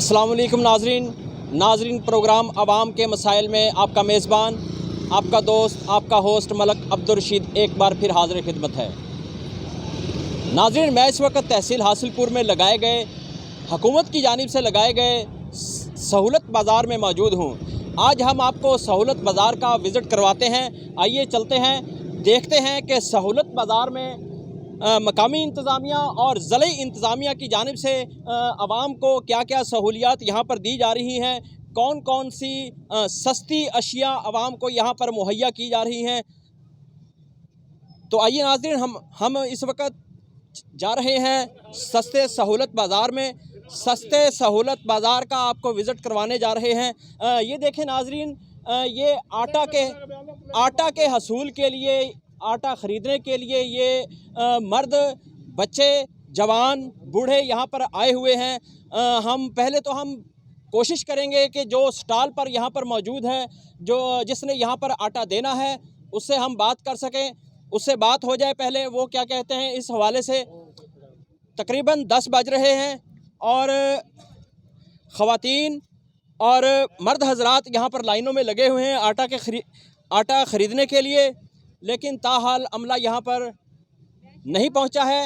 अस्सलाम वालेकुम नाजरीन प्रोग्राम आवाम के मसाइल में आपका मेज़बान, आपका दोस्त, आपका होस्ट मलक अब्दुल रशीद एक बार फिर हाज़िर खिदमत है। नाजरीन, मैं इस वक्त तहसील हासिलपुर में लगाए गए हुकूमत की जानिब से लगाए गए सहूलत बाज़ार में मौजूद हूँ। आज हम आपको सहूलत बाज़ार का विज़िट करवाते हैं। आइए चलते हैं, देखते हैं कि सहूलत बाज़ार में मकामी इंतज़ामिया और ज़िली इंतज़ामिया की जानिब से आवाम को क्या क्या सहूलियात यहाँ पर दी जा रही हैं, कौन कौन सी सस्ती अशिया आवाम को यहाँ पर मुहैया की जा रही हैं। तो आइए नाज़रीन, हम इस वक्त जा रहे हैं सस्ते सहूलत बाज़ार में। सस्ते सहूलत बाज़ार का आपको विज़िट करवाने जा रहे हैं। ये देखें नाज़रीन, ये आटा के हसूल के लिए, आटा ख़रीदने के लिए ये मर्द, बच्चे, जवान, बूढ़े यहाँ पर आए हुए हैं। हम कोशिश करेंगे कि जो स्टॉल पर यहाँ पर मौजूद है, जिसने यहाँ पर आटा देना है, उससे हम बात कर सकें, उससे बात हो जाए। पहले वो क्या कहते हैं इस हवाले से। तकरीबन 10 बज रहे हैं और ख़वातीन और मर्द हजरात यहाँ पर लाइनों में लगे हुए हैं आटा ख़रीदने के लिए, लेकिन ताहाल अमला यहाँ पर नहीं पहुँचा है।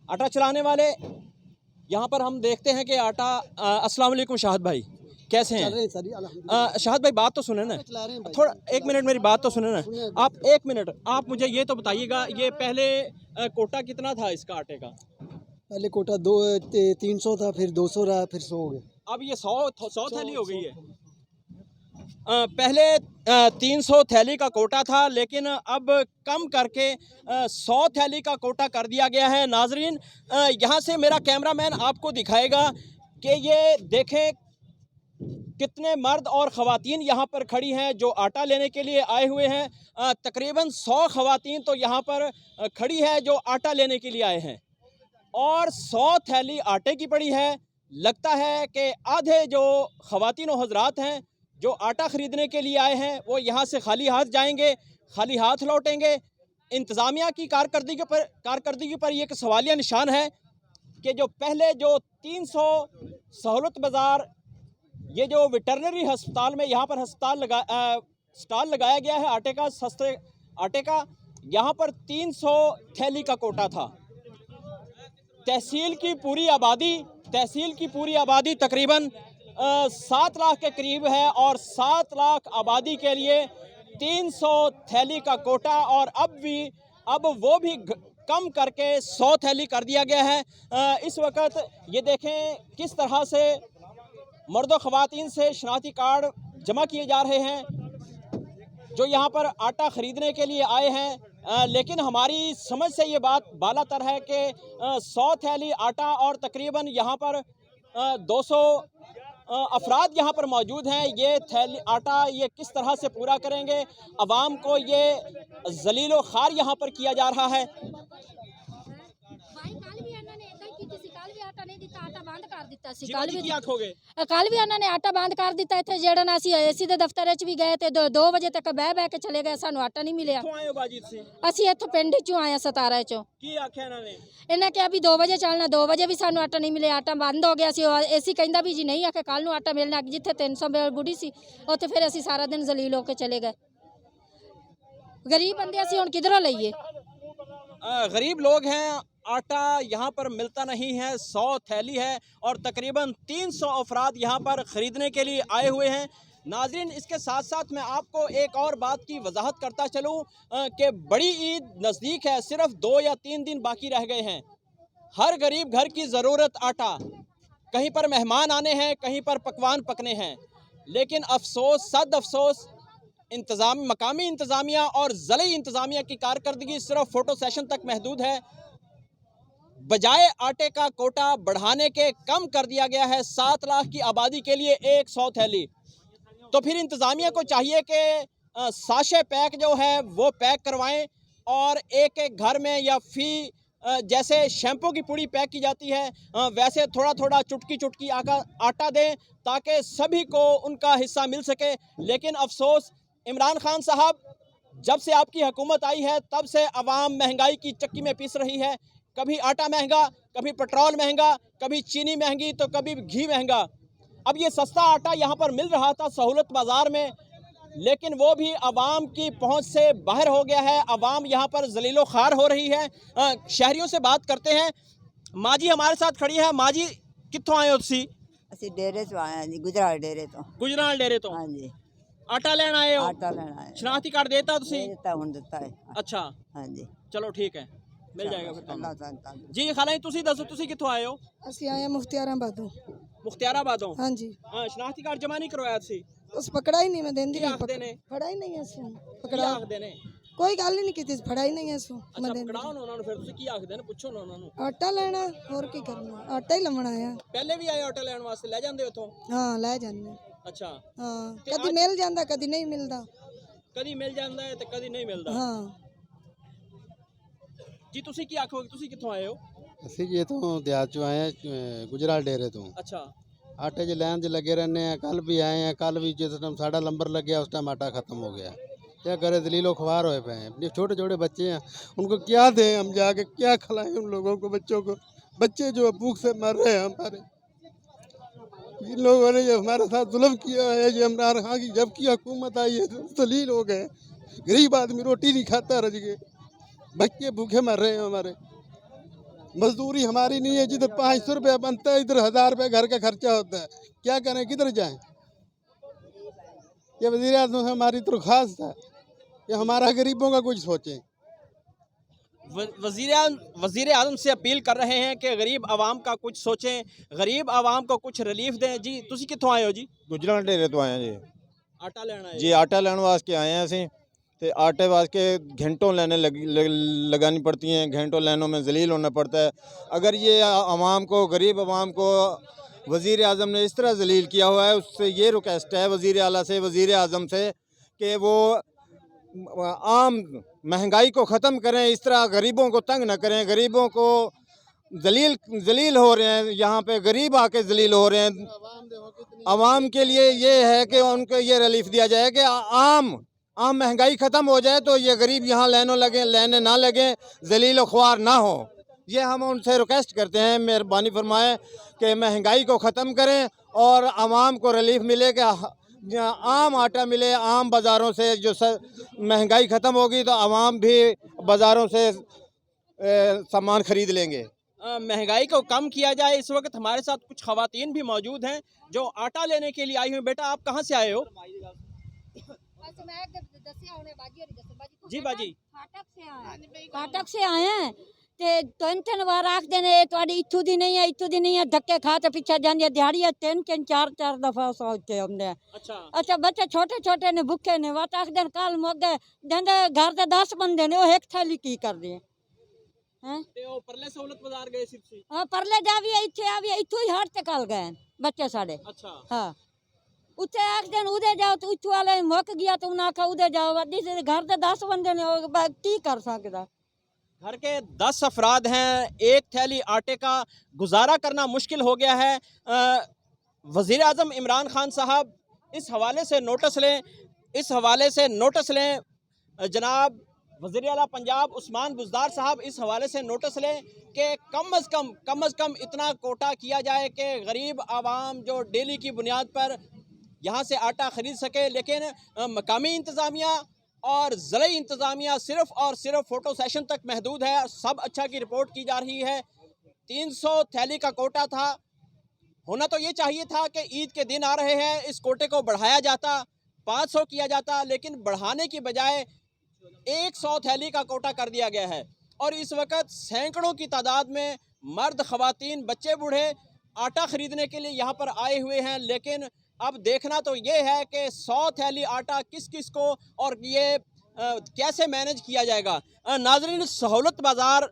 आटा चलाने वाले यहाँ पर हम देखते हैं कि अस्सलाम वालेकुम शाहद भाई, कैसे हैं? शाहद भाई, बात तो सुने ना, थोड़ा 1 मिनट मेरी बात तो सुने ना। आप 1 मिनट, आप मुझे ये तो बताइएगा, ये पहले कोटा कितना था इसका आटे का? पहले कोटा 300 था, फिर 200 रहा, फिर 100 हो गया। अब ये 100 थैली हो गई है। पहले 300 थैली का कोटा था, लेकिन अब कम करके 100 थैली का कोटा कर दिया गया है। नाजरीन, यहाँ से मेरा कैमरामैन आपको दिखाएगा कि ये देखें कितने मर्द और ख़वातीन यहाँ पर खड़ी हैं जो आटा लेने के लिए आए हुए हैं। तकरीबन 100 ख़वातीन तो यहाँ पर खड़ी है जो आटा लेने के लिए आए हैं, और 100 थैली आटे की पड़ी है। लगता है कि आधे जो ख़वातीन और हजरात हैं जो आटा ख़रीदने के लिए आए हैं, वो यहाँ से खाली हाथ जाएंगे, खाली हाथ लौटेंगे। इंतज़ामिया की कारकर्दगी पर ये एक सवालिया निशान है कि जो पहले जो 300 सहूलत बाज़ार, ये जो वेटरनरी हस्पताल में यहाँ पर स्टॉल लगाया गया है आटे का, सस्ते आटे का, यहाँ पर 300 थैली का कोटा था। तहसील की पूरी आबादी तकरीबन 7 लाख के करीब है, और 7 लाख आबादी के लिए 300 थैली का कोटा, और अब वो भी कम करके 100 थैली कर दिया गया है। इस वक्त ये देखें किस तरह से मर्दों ख़वातीन से शनाख्ती कार्ड जमा किए जा रहे हैं जो यहाँ पर आटा ख़रीदने के लिए आए हैं। लेकिन हमारी समझ से ये बात बालातर है कि 100 थैली आटा और तकरीबन यहाँ पर 200 अफराद यहाँ पर मौजूद हैं। ये थैली आटा ये किस तरह से पूरा करेंगे? अवाम को ये जलीलो ख़ार यहाँ पर किया जा रहा है। कल भी उन्होंने आटा बंद कर दिता। इतने जेड़ा असी एसी के दफ्तर भी गए थे, 2 बजे तक बह के चले गए, सानू आटा नहीं मिले। असी इतों पिंड चों आए, 17 चों। इन्हें क्या भी 2 बजे चलना, 2 बजे भी सानू आटा नहीं मिले, आटा बंद हो गया। एसी कहता भी जी नहीं आके कल नू आटा मिलना। जिथे 300 बुढ़ी सी उत्थे फिर असी सारा दिन जलील होके चले गए। गरीब बंदे असी हुण किधरों लईए? गरीब लोग हैं, आटा यहाँ पर मिलता नहीं है। 100 थैली है और तकरीबन 300 अफराद यहाँ पर ख़रीदने के लिए आए हुए हैं। नाज़रीन, इसके साथ साथ मैं आपको एक और बात की वजाहत करता चलूँ कि बड़ी ईद नज़दीक है, सिर्फ 2 या 3 दिन बाकी रह गए हैं। हर गरीब घर की ज़रूरत आटा, कहीं पर मेहमान आने हैं, कहीं पर पकवान पकने हैं। लेकिन अफसोस, सद अफसोस, मकामी इंतज़ामिया और ज़िली इंतज़ामिया की कारकर्दगी सिर्फ फ़ोटो सेशन तक महदूद है। बजाय आटे का कोटा बढ़ाने के कम कर दिया गया है 7 लाख की आबादी के लिए 100 थैली। तो फिर इंतज़ामिया को चाहिए कि साशे पैक जो है वो पैक करवाएं, और एक घर में या जैसे शैम्पू की पुड़ी पैक की जाती है, वैसे थोड़ा थोड़ा चुटकी आटा दें ताकि सभी को उनका हिस्सा मिल सके। लेकिन अफसोस, इमरान खान साहब, जब से आपकी हुकूमत आई है तब से अवाम महंगाई की चक्की में पिस रही है। कभी आटा महंगा, कभी पेट्रोल महंगा, कभी चीनी महंगी तो कभी घी महंगा। अब ये सस्ता आटा यहाँ पर मिल रहा था सहूलत बाज़ार में, लेकिन वो भी आवाम की पहुंच से बाहर हो गया है। आवाम यहाँ पर जलीलो ख्वार हो रही है। शहरियों से बात करते हैं। माँ जी हमारे साथ खड़ी है। माँ जी कित्थों आए हो तुसी? ਅਸੀਂ ਡੇਰੇ ਤੋਂ ਆਏ ਹਾਂ ਜੀ, ਗੁਜਰਾਲ ਡੇਰੇ ਤੋਂ। गुजराल डेरे तो ਹਾਂਜੀ, आटा लेन आए हो? ਆਟਾ ਲੈਣ ਆਏ। शनाख्ती कार्ड देता तुसी? ਇਹ ਦਿੱਤਾ ਹੁਣ ਦਿੱਤਾ ਹੈ। अच्छा ਹਾਂਜੀ, चलो ठीक है, मिल जाएगा फिर ਅੱਲਾਹ ਤੁਹਾਨੂੰ। ਤਾਲਾ। जी खाला जी तुसी दसो तुसी कित्थों आए हो? ਅਸੀਂ ਆਏ ਹਾਂ ਮੁਖਤਿਆਰਾਬਾਦੋਂ। मुख्तियाराबादों। ਹਾਂਜੀ, हाँ शनाख्ती कार्ड जमा नहीं करवाया तुसी? ਉਸ ਪਕੜਾ ਹੀ ਨਹੀਂ, ਮੈਂ ਦਿੰਦੀ ਕੀ ਨਹੀਂ। ਆਖਦੇ ਨੇ? ਫੜਾ ਹੀ ਨਹੀਂ ਅਸੀਂ ਕੀ ਪਕੜਾ, ਆਖਦੇ ਨੇ? ਕੋਈ ਗੱਲ ਹੀ ਨਹੀਂ ਕੀਤੀ, ਫੜਾ ਹੀ ਨਹੀਂ ਅਸੀਂ। ਅੱਛਾ ਮੈਂ ਦਿੰਦੀ ਪਕੜਾਓ ਨਾ ਉਹਨਾਂ ਨੂੰ, ਫਿਰ ਤੁਸੀਂ ਕੀ ਆਖਦੇ ਨੇ ਪੁੱਛੋ ਨਾ ਉਹਨਾਂ ਨੂੰ। ਆਟਾ ਲੈਣਾ, ਹੋਰ ਕੀ ਕਰਨਾ, ਆਟਾ ਹੀ ਲਵਣਾ ਆ। ਪਹਿਲੇ ਵੀ ਆਏ ਆਟਾ ਲੈਣ ਵਾਸਤੇ, ਲੈ ਜਾਂਦੇ ਉੱਥੋਂ? ਹਾਂ ਲੈ ਜਾਂਦੇ। ਅੱਛਾ ਹਾਂ, ਤੇ ਕਦੀ ਮਿਲ ਜਾਂਦਾ, ਕਦੀ ਨਹੀਂ ਮਿਲਦਾ। ਕਦੀ ਮਿਲ ਜਾਂਦਾ ਹੈ ਤੇ ਕਦੀ ਨਹੀਂ ਮਿਲਦਾ। ਹਾਂ, ਜੀ ਤੁਸੀਂ ਕੀ ਆਖੋਗੇ, ਤੁਸੀਂ ਕਿੱਥੋਂ ਆਏ ਹੋ? ਅਸੀਂ ਜੀ ਇੱਥੋਂ ਦਿਹਾਤ ਚੋਂ ਆਏ ਹਾਂ, ਗੁਜਰਾਲ ਡੇਰੇ ਤੋਂ। ਅੱਛਾ ਆਟੇ 'ਚ ਲਾਈਨ 'ਚ ਲੱਗੇ ਰਹਿੰਦੇ हैं। कल भी आए हैं, कल भी जिस टाइम साढ़ा लंबर लग गया उस टाइम आटा ख़त्म हो गया। क्या करें, दलीलो ख्वार होए पे हैं। जो छोटे छोटे बच्चे हैं उनको क्या दें हम, जाके क्या खिलाएं उन लोगों को, बच्चों को। बच्चे जो भूख से मर रहे हैं हमारे। इन लोगों ने जो हमारे साथ जुल्म किया है, जो इमरान खान की जब की हुकूमत आई है तो दलील हो गए। गरीब आदमी रोटी नहीं खाता, रज गए, बच्चे भूखे मर रहे हैं हमारे। मजदूरी हमारी नहीं है, जिधर 500 रुपया बनता है इधर 1000 रुपया घर का खर्चा होता है। क्या करें, किधर जाएं? ये वज़ीर आज़म से हमारी दरख्वास्त है कि हमारा गरीबों का कुछ सोचें। वज़ीर आज़म से अपील कर रहे हैं कि गरीब आवाम का कुछ सोचें, गरीब आवाम को कुछ रिलीफ दें। जी तुसी कित्थों आए हो जी? गुजराल डेरे तो आए हैं जी। आटा लेना है जी आटा लेने वास्ते आए हैं ਅਸੀਂ ਤੇ आटे वास्ते घंटों लाइनें लगानी पड़ती हैं, घंटों लाइनों में जलील होना पड़ता है। अगर ये आवाम को, गरीब आवाम को वज़ीर आज़म ने इस तरह जलील किया हुआ है, उससे ये रिक्वेस्ट है वज़ीर आला से, वज़ीर आज़म से, कि वो आम महंगाई को ख़त्म करें, इस तरह गरीबों को तंग न करें। गरीबों को जलील हो रहे हैं, यहाँ पे गरीब आके जलील हो रहे हैं। आवाम के लिए ये है कि उनको ये रिलीफ दिया जाए कि आम महंगाई ख़त्म हो जाए तो ये गरीब यहाँ लेने ना लगें, जलील ख्वार ना हो। ये हम उनसे रिक्वेस्ट करते हैं, मेहरबानी फरमाएं कि महंगाई को ख़त्म करें और आवाम को रिलीफ मिले, कि आम आटा मिले। आम बाज़ारों से जो महंगाई ख़त्म होगी तो आवाम भी बाज़ारों से सामान ख़रीद लेंगे। महंगाई को कम किया जाए। इस वक्त हमारे साथ कुछ ख़वातीन भी मौजूद हैं जो आटा लेने के लिए आई हुई। बेटा आप कहाँ से आए हो? जी बाजी फाटक से आए हैं ते 3 वार आखते ने ਤੁਹਾਡੀ ਇੱਥੋਂ ਦੀ ਨਹੀਂ ਹੈ, ਇੱਥੋਂ ਦੀ ਨਹੀਂ ਹੈ, ਧੱਕੇ ਖਾ ਤੇ ਪਿੱਛੇ ਜਾਂਦੀ ਹੈ। ਦਿਹਾੜੀ 3 4 ਦਫਾ ਸੋਚਦੇ ਹੁੰਦੇ। ਅੱਛਾ ਬੱਚੇ ਛੋਟੇ ਛੋਟੇ ਨੇ, ਭੁੱਖੇ ਨੇ, ਵਾਟ ਆਖਦੇ ਨੇ ਕੱਲ ਮੁੱਕ ਗਏ, ਦੰਦੇ ਘਰ ਦੇ 10 ਬੰਦੇ ਨੇ, ਉਹ ਇੱਕ ਥੈਲੀ ਕੀ ਕਰਦੇ हैं? ਤੇ ਉਹ ਪਰਲੇ ਸਹੂਲਤ ਬਾਜ਼ਾਰ ਗਏ ਸੀ ਤੁਸੀਂ? ਹਾਂ ਪਰਲੇ ਜਾ ਵੀ ਇੱਥੇ ਆ ਵੀ ਇੱਥੋਂ ਹੀ ਹਟ ਤੇ ਕੱਲ ਗਏ ਬੱਚੇ ਸਾਡੇ। ਅੱਛਾ ਹਾਂ ਉੱਥੇ ਆਖਦੇ ਨੇ ਉਹਦੇ ਜਾਓ ਤੇ ਉੱਥੋਂ ਵਾਲੇ ਮੁੱਕ ਗਿਆ ਤੇ ਉਹਨਾਂ ਆਖਾ ਉਹਦੇ ਜਾਓ। ਵੱਡੀ घर ਦੇ 10 ਬੰਦੇ ਨੇ, ਕੀ ਕਰ ਸਕਦਾ? घर के 10 अफराद हैं, एक थैली आटे का गुजारा करना मुश्किल हो गया है। वज़ीर आज़म इमरान खान साहब इस हवाले से नोटिस लें, इस हवाले से नोटिस लें। जनाब वज़ीर आला पंजाब उस्मान बुज़दार साहब इस हवाले से नोटिस लें कि कम अज़ कम इतना कोटा किया जाए कि गरीब आवाम जो डेली की बुनियाद पर यहाँ से आटा ख़रीद सके। लेकिन मकामी इंतज़ामिया और ज़िले इंतज़ामिया सिर्फ़ और सिर्फ फ़ोटो सेशन तक महदूद है। सब अच्छा की रिपोर्ट की जा रही है। 300 थैली का कोटा था, होना तो ये चाहिए था कि ईद के दिन आ रहे हैं, इस कोटे को बढ़ाया जाता, 500 किया जाता, लेकिन बढ़ाने की बजाय 100 थैली का कोटा कर दिया गया है। और इस वक्त सैकड़ों की तादाद में मर्द, ख़वातीन, बच्चे, बूढ़े आटा ख़रीदने के लिए यहाँ पर आए हुए हैं। लेकिन अब देखना तो ये है कि 100 थैली आटा किस किस को और ये कैसे मैनेज किया जाएगा। नाज़रीन सहूलत बाज़ार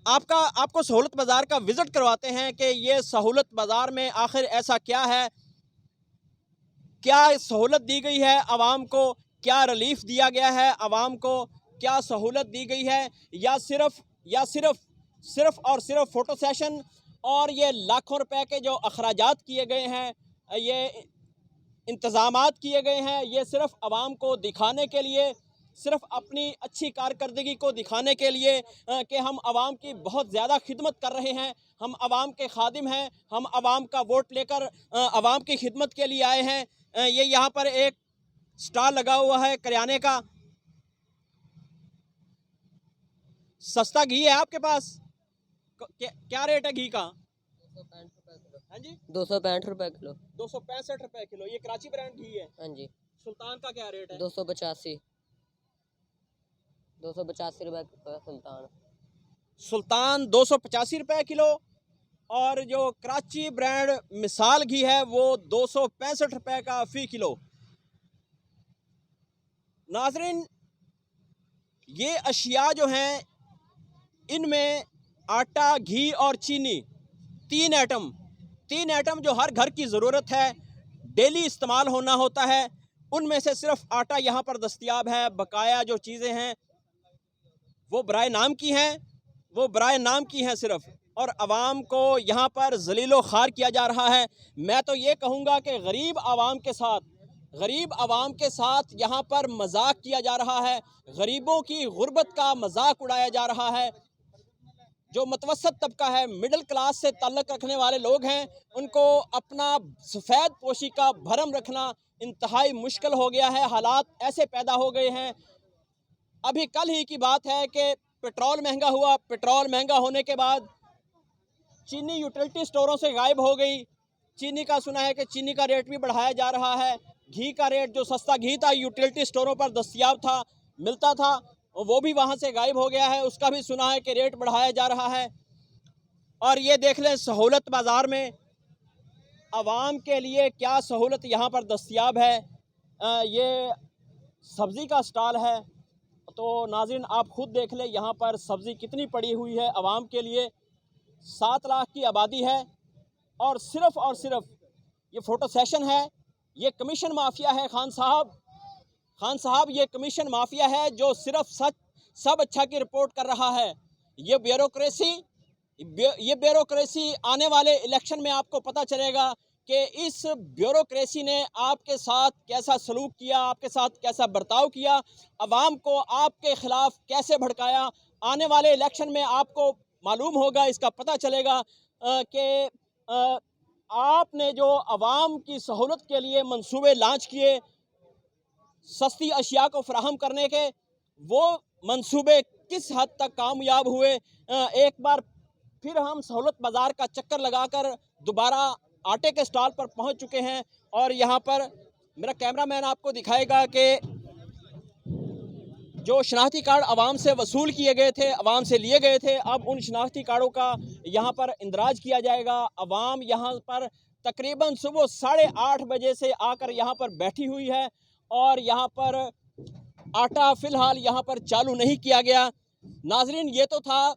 आपको सहूलत बाज़ार का विज़िट करवाते हैं कि ये सहूलत बाज़ार में आखिर ऐसा क्या है, क्या सहूलत दी गई है आवाम को, क्या रिलीफ दिया गया है आवाम को, क्या सहूलत दी गई है, या सिर्फ और सिर्फ फ़ोटो सेशन और ये लाखों रुपए के जो अखराजात किए गए हैं, ये इंतज़ामात किए गए हैं, ये सिर्फ आवाम को दिखाने के लिए सिर्फ अपनी अच्छी कारकर्दगी को दिखाने के लिए कि हम आवाम की बहुत ज़्यादा खिदमत कर रहे हैं, हम आवाम के खादिम हैं, हम आवाम का वोट लेकर आवाम की खिदमत के लिए आए हैं। ये यहाँ पर एक स्टॉल लगा हुआ है करियाने का। सस्ता घी है आपके पास? क्या रेट है घी का? 265 हाँ जी, 265 रुपए किलो। 265 रुपए किलो। ये कराची ब्रांड घी है। हाँ जी। सुल्तान का क्या रेट है? 285 रुपए सुल्तान। सुल्तान 285 रुपए किलो और जो कराची ब्रांड मिसाल घी है वो 265 रुपए का फ़ी किलो। नाज़रीन, ये अशिया जो हैं इनमें आटा, घी और चीनी, तीन आइटम जो हर घर की ज़रूरत है, डेली इस्तेमाल होना होता है, उनमें से सिर्फ आटा यहाँ पर दस्तयाब है। बकाया जो चीज़ें हैं वो बराए नाम की हैं सिर्फ, और आवाम को यहाँ पर ज़लीलो ख़ार किया जा रहा है। मैं तो ये कहूँगा कि गरीब आवाम के साथ यहाँ पर मजाक किया जा रहा है, गरीबों की गुर्बत का मजाक उड़ाया जा रहा है। जो मतवसत तबका है, मिडिल क्लास से ताल्लुक़ रखने वाले लोग हैं, उनको अपना सफ़ेद पोशी का भरम रखना इंतहाई मुश्किल हो गया है। हालात ऐसे पैदा हो गए हैं। अभी कल ही की बात है कि पेट्रोल महंगा हुआ। पेट्रोल महंगा होने के बाद चीनी यूटिलिटी स्टोरों से गायब हो गई। चीनी का सुना है कि चीनी का रेट भी बढ़ाया जा रहा है। घी का रेट, जो सस्ता घी था यूटिलिटी स्टोरों पर दस्तयाब था, मिलता था, वो भी वहाँ से गायब हो गया है। उसका भी सुना है कि रेट बढ़ाया जा रहा है। और ये देख लें सहूलत बाज़ार में आवाम के लिए क्या सहूलत यहाँ पर दस्तयाब है। ये सब्ज़ी का स्टॉल है, तो नाज़रीन आप ख़ुद देख लें यहाँ पर सब्ज़ी कितनी पड़ी हुई है आवाम के लिए। 7 लाख की आबादी है और सिर्फ ये फ़ोटो सेशन है। ये कमीशन माफिया है खान साहब, ये कमीशन माफिया है जो सिर्फ सब अच्छा की रिपोर्ट कर रहा है। ये ब्यूरोक्रेसी आने वाले इलेक्शन में आपको पता चलेगा कि इस ब्यूरोक्रेसी ने आपके साथ कैसा सलूक किया, आपके साथ कैसा बर्ताव किया, अवाम को आपके ख़िलाफ़ कैसे भड़काया। आने वाले इलेक्शन में आपको मालूम होगा, इसका पता चलेगा कि आपने जो अवाम की सहूलत के लिए मंसूबे लॉन्च किए सस्ती अशिया को फराहम करने के, वो मंसूबे किस हद तक कामयाब हुए। एक बार फिर हम सहूलत बाज़ार का चक्कर लगाकर दोबारा आटे के स्टॉल पर पहुंच चुके हैं और यहाँ पर मेरा कैमरामैन आपको दिखाएगा कि जो शनाख्ती कार्ड आवाम से वसूल किए गए थे, आवाम से लिए गए थे, अब उन शनाख्ती कार्डों का यहाँ पर इंदराज किया जाएगा। आवाम यहाँ पर तकरीबन सुबह 8:30 बजे से आकर यहाँ पर बैठी हुई है और यहाँ पर आटा फ़िलहाल यहाँ पर चालू नहीं किया गया। नाजरीन, ये तो था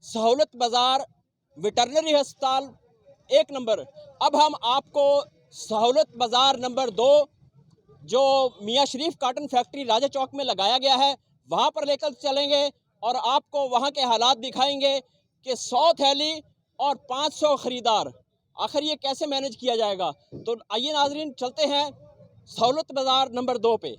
सहूलत बाज़ार वेटरनरी अस्पताल 1 नंबर। अब हम आपको सहूलत बाज़ार नंबर 2 जो मियाँ शरीफ काटन फैक्ट्री राजा चौक में लगाया गया है वहाँ पर लेकर चलेंगे और आपको वहाँ के हालात दिखाएंगे कि 100 थैली और 500 ख़रीदार, आखिर ये कैसे मैनेज किया जाएगा। तो आइए नाजरीन चलते हैं सहूलत बाज़ार नंबर 2 पे।